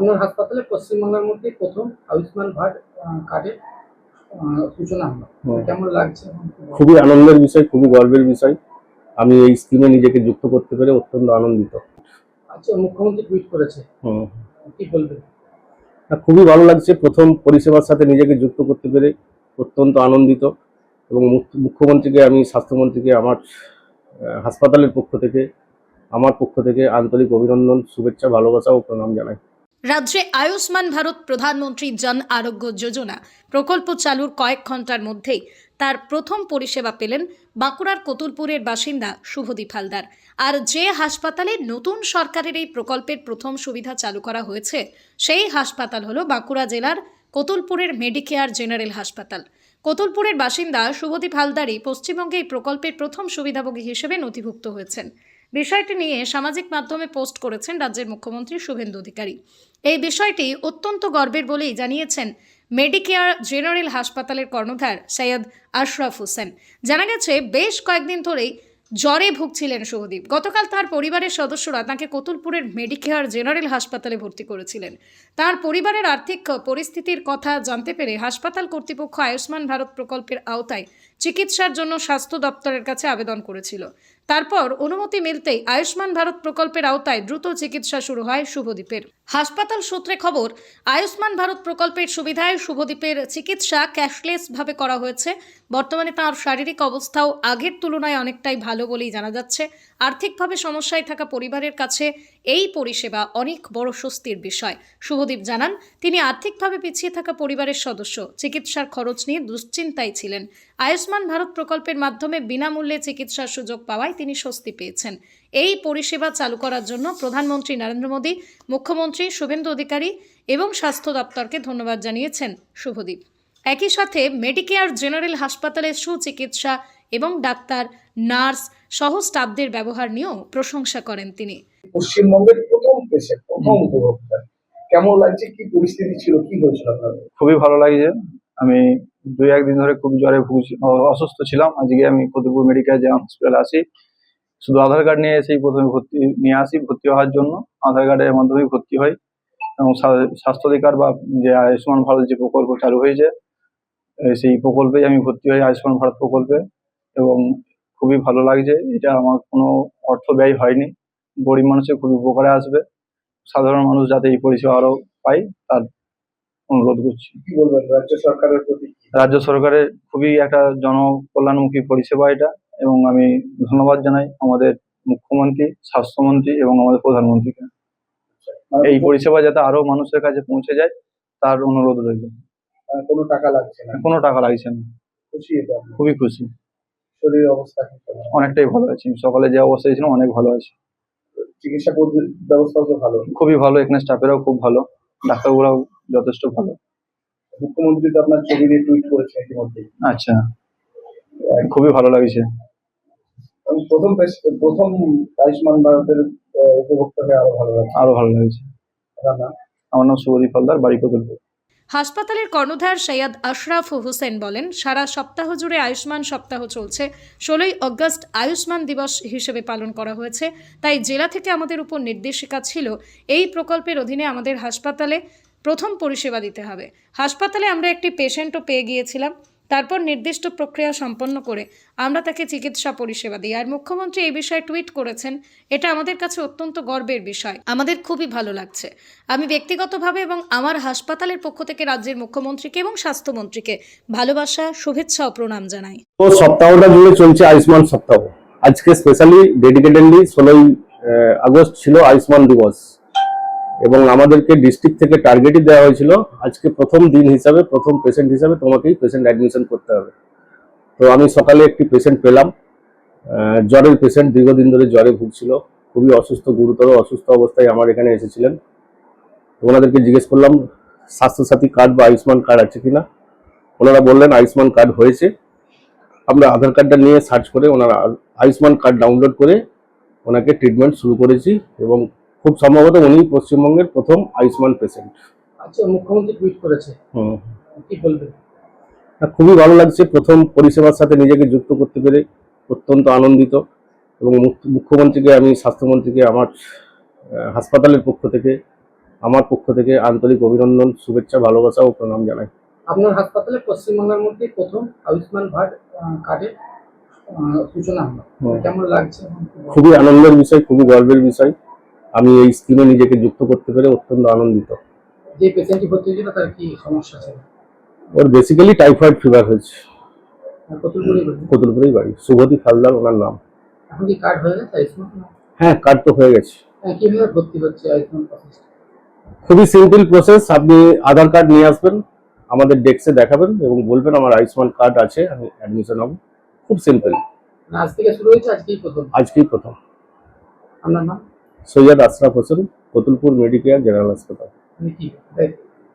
আপনার হাসপাতালে পশ্চিমবঙ্গের মধ্যে প্রথম আয়ুষ্মান ভারত কার্ডের সূচনা হলো, কেমন লাগছে? খুবই আনন্দের বিষয়, খুবই গর্বের বিষয়। আমি এই স্কিমে নিজেকে যুক্ত করতে পেরে অত্যন্ত আনন্দিত। আচ্ছা, মুখ্যমন্ত্রী টুইট করেছে, কি বলবেন? খুবই ভালো লাগছে, প্রথম পরিষেবার সাথে নিজেকে যুক্ত করতে পেরে অত্যন্ত আনন্দিত। এবং মুখ্যমন্ত্রীকে, আমি স্বাস্থ্যমন্ত্রীকে আমার হাসপাতালের পক্ষ থেকে, আমার পক্ষ থেকে আন্তরিক অভিনন্দন, শুভেচ্ছা, ভালোবাসা ও প্রণাম জানাই। রাজ্যে আয়ুষ্মান ভারত প্রধানমন্ত্রী জন আরোগ্য যোজনা প্রকল্প চালুর কয়েক ঘন্টার মধ্যেই তার প্রথম পরিষেবা পেলেন বাঁকুড়ার কতুলপুরের বাসিন্দা শুভদীপ হালদার। আর যে হাসপাতালে নতুন সরকারের এই প্রকল্পের প্রথম সুবিধা চালু করা হয়েছে সেই হাসপাতাল হলো বাঁকুড়া জেলার কতুলপুরের মেডিকেয়ার জেনারেল হাসপাতাল। কতুলপুরের বাসিন্দা শুভদীপ হালদারই পশ্চিমবঙ্গে এই প্রকল্পের প্রথম সুবিধাভোগী হিসেবে নথিভুক্ত হয়েছেন। বিষয়টি নিয়ে সামাজিক মাধ্যমে পোস্ট করেছেন রাজ্যের মুখ্যমন্ত্রী শুভেন্দু অধিকারী। এই বিষয়টি অত্যন্ত গর্বের বলেই জানিয়েছেন মেডিকেয়ার জেনারেল হাসপাতালের কর্ণধার সৈয়দ আশরাফ হোসেন। জানা গেছে বেশ কয়েকদিন ধরেই জ্বরে ভুগছিলেন শুভদীপ। গতকাল তার পরিবারের সদস্যরা তাকে কতুলপুরের মেডিকেয়ার জেনারেল হাসপাতালে ভর্তি করেছিলেন। তার পরিবারের আর্থিক পরিস্থিতির কথা জানতে পেরে হাসপাতাল কর্তৃপক্ষ আয়ুষ্মান ভারত প্রকল্পের আওতায় চিকিৎসার জন্য স্বাস্থ্য দপ্তরের কাছে আবেদন করেছিল। তারপর অনুমতি মিলতেই আয়ুষ্মান ভারত প্রকল্পের আওতায় দ্রুত চিকিৎসা শুরু হয় শুভদীপের। হাসপাতাল সূত্রে খবর, আয়ুষ্মান ভারত প্রকল্পের সুবিধায় শুভদীপের চিকিৎসা ক্যাশলেস ভাবে করা হয়েছে। বর্তমানে তার শারীরিক অবস্থাও আগের তুলনায় অনেকটাই ভালো বলেই জানা যাচ্ছে। আর্থিকভাবে সমস্যায় থাকা পরিবারের কাছে এই পরিষেবা অনেক বড় স্বস্তির বিষয়। শুভদীপ জানান, তিনি আর্থিকভাবে পিছিয়ে থাকা পরিবারের সদস্য, চিকিৎসার খরচ নিয়ে দুশ্চিন্তায় ছিলেন। আয়ুষ্মান ভারত প্রকল্পের মাধ্যমে বিনামূল্যে চিকিৎসার সুযোগ পাওয়ায় তিনি স্বস্তি পেয়েছেন। এই পরিষেবা চালু করার জন্য প্রধানমন্ত্রী নরেন্দ্র মোদী, মুখ্যমন্ত্রী শুভেন্দু অধিকারী এবং স্বাস্থ্য দপ্তরকে ধন্যবাদ জানিয়েছেন শুভদীপ। একই সাথে মেডিকেয়ার জেনারেল হাসপাতালের সুচিকিৎসা এবং ডাক্তার, নার্স সহ স্টাফদের ব্যবহার নিয়েও প্রশংসা করেন তিনি। পশ্চিমবঙ্গের প্রথম পেশেন্ট, প্রথম উপভোক্তা, কেমন লাগছে? কি পরিস্থিতি ছিল, কি হয়েছিল আপনার? খুবই ভালো লাগছে। আমি 2-1 দিন ধরে খুব জ্বরে অসুস্থ ছিলাম। আজকে আমি কতুলপুর মেডিকেল হসপিটালে আসি, শুধু আধার কার্ড নিয়ে এসেই প্রথমে ভর্তি হওয়ার জন্য। আধার কার্ডের মাধ্যমেই ভর্তি হয় এবং স্বাস্থ্য অধিকার বা যে আয়ুষ্মান ভারত যে প্রকল্প চালু হয়েছে সেই প্রকল্পেই আমি ভর্তি হই, আয়ুষ্মান ভারত প্রকল্পে। এবং খুবই ভালো লাগছে, এটা আমার কোনো অর্থ ব্যয় হয়নি। গরিব মানুষের খুবই উপকারে আসবে। সাধারণ মানুষ যাতে এই পরিষেবা আরো পায় তার অনুরোধ করছি। কি বলবেন রাজ্য সরকারের প্রতি? রাজ্য সরকারের খুবই একটা জনকল্যাণমুখী পরিষেবা এটা, এবং আমি ধন্যবাদ জানাই আমাদের মুখ্যমন্ত্রী, স্বাস্থ্যমন্ত্রী এবং আমাদের প্রধানমন্ত্রীকে। এই পরিষেবা যাতে আরো মানুষের কাছে পৌঁছে যায় তার অনুরোধ রইল। কোনো টাকা লাগছে না? কোনো টাকা লাগছে না। খুশি? খুবই খুশি। শরীরের অবস্থা অনেকটাই ভালো আছি, সকালে যে অবস্থায় ছিলাম অনেক ভালো আছি। চিকিৎসা ব্যবস্থাও তো ভালো? খুবই ভালো, এখানে স্টাফেরাও খুব ভালো, ডাক্তারগুলোও যথেষ্ট ভালো। মুখ্যমন্ত্রী তো আপনার ছবি দিয়ে টুইট করেছে ইতিমধ্যে। আচ্ছা, খুবই ভালো লাগছে। প্রথম আয়ুষ্মান ভারতের উপভোক্তা হয়ে আরো ভালো লাগছে। আমার নাম শুভদীপ হালদার, বাড়ি কতুলপুর। হাসপাতালের কর্ণধার সৈয়দ আশরাফ হোসেন বলেন, সারা সপ্তাহ জুড়ে আয়ুষ্মান সপ্তাহ চলছে। 16ই আগস্ট আয়ুষ্মান দিবস হিসেবে পালন করা হয়েছে। তাই জেলা থেকে আমাদের উপর নির্দেশিকা ছিল এই প্রকল্পের অধীনে আমাদের হাসপাতালে প্রথম পরিষেবা দিতে হবে। হাসপাতালে আমরা একটি পেশেন্টও পেয়ে গিয়েছিলাম। তারপর নির্দিষ্ট প্রক্রিয়া সম্পন্ন করে আমরা তাকে চিকিৎসা পরিষেবা দিই। আর মুখ্যমন্ত্রী এই বিষয়ে টুইট করেছেন, এটা আমাদের কাছে অত্যন্ত গর্বের বিষয়, আমাদের খুবই ভালো লাগছে। আমি ব্যক্তিগতভাবে এবং আমার হাসপাতালের পক্ষ থেকে রাজ্যের মুখ্যমন্ত্রীকে এবং স্বাস্থ্যমন্ত্রীকে ভালোবাসা, শুভেচ্ছা ও প্রণাম জানাই। তো সপ্তাহটা জুড়ে চলছে আয়ুষ্মান সপ্তাহ। আজকে স্পেশালি ডেডিকেটেডলি 16ই আগস্ট ছিল আয়ুষ্মান দিবস, এবং আমাদেরকে ডিস্ট্রিক্ট থেকে টার্গেটই দেওয়া হয়েছিল আজকে প্রথম দিন হিসাবে, প্রথম পেশেন্ট হিসাবে তোমাকেই পেশেন্ট অ্যাডমিশন করতে হবে। তো আমি সকালে একটি পেশেন্ট পেলাম, জ্বরের পেশেন্ট, দীর্ঘদিন ধরে জ্বরে ভুগছিল, খুবই অসুস্থ, গুরুতর অসুস্থ অবস্থায় আমার এখানে এসেছিলেন। তো ওনাদেরকে জিজ্ঞেস করলাম স্বাস্থ্যসাথী কার্ড বা আয়ুষ্মান কার্ড আছে কিনা। ওনারা বললেন আয়ুষ্মান কার্ড হয়েছে। আমরা আধার কার্ডটা নিয়ে সার্চ করে ওনারা আয়ুষ্মান কার্ড ডাউনলোড করে ওনাকে ট্রিটমেন্ট শুরু করেছি, এবং খুব সম্ভবত উনি পশ্চিমবঙ্গের প্রথম আয়ুষ্মান পেশেন্ট। আচ্ছা, মুখ্যমন্ত্রী টুইট করেছে, কি বলবেন? খুবই ভালো লাগছে, প্রথম পরিষেবার সাথে নিজেকে যুক্ত করতে পেরে অত্যন্ত আনন্দিত। এবং মুখ্যমন্ত্রীকে, আমি স্বাস্থ্যমন্ত্রীকে আমার হাসপাতালের পক্ষ থেকে, আমার পক্ষ থেকে আন্তরিক অভিনন্দন, শুভেচ্ছা, ভালোবাসা ও প্রণাম জানাই। আপনার হাসপাতালে পশ্চিমবাংলার মধ্যে প্রথম আয়ুষ্মান ভারত কার্ডের সূচনা হলো, হুম। কেমন লাগছে? খুবই আনন্দের বিষয়, খুবই গর্বের বিষয়। আমি এই স্কিমে নিজেকে যুক্ত করতে পেরে অত্যন্ত আনন্দিত। যে পেশেন্টটি ভর্তি হয়েছিল তার কি সমস্যা ছিল? ওর বেসিক্যালি টাইফয়েড ফিভার হয়েছে। কতুলপুরেই বাড়ি, শুভদীপ হালদার ওনার নাম। এখন কি কার্ড হয়ে গেছে আয়ুষ্মান? হ্যাঁ, কার্ড তো হয়ে গেছে। কিভাবে ভর্তি হচ্ছে আয়ুষ্মান প্রসেস? খুবই সিম্পল প্রসেস। আপনি আধার কার্ড নিয়ে আসবেন, আমাদের ডেস্কে দেখাবেন এবং বলবেন আমার আয়ুষ্মান কার্ড আছে, আমি অ্যাডমিশন হব। খুব সিম্পল। আজ থেকে শুরু হয়েছে, আজকেই প্রথম? আজকেই প্রথম। আপনার নাম? সৈয়দ আশরাফ হোসেন, কতুলপুর মেডিকেয়ার জেনারেল হাসপাতাল। আপনি কি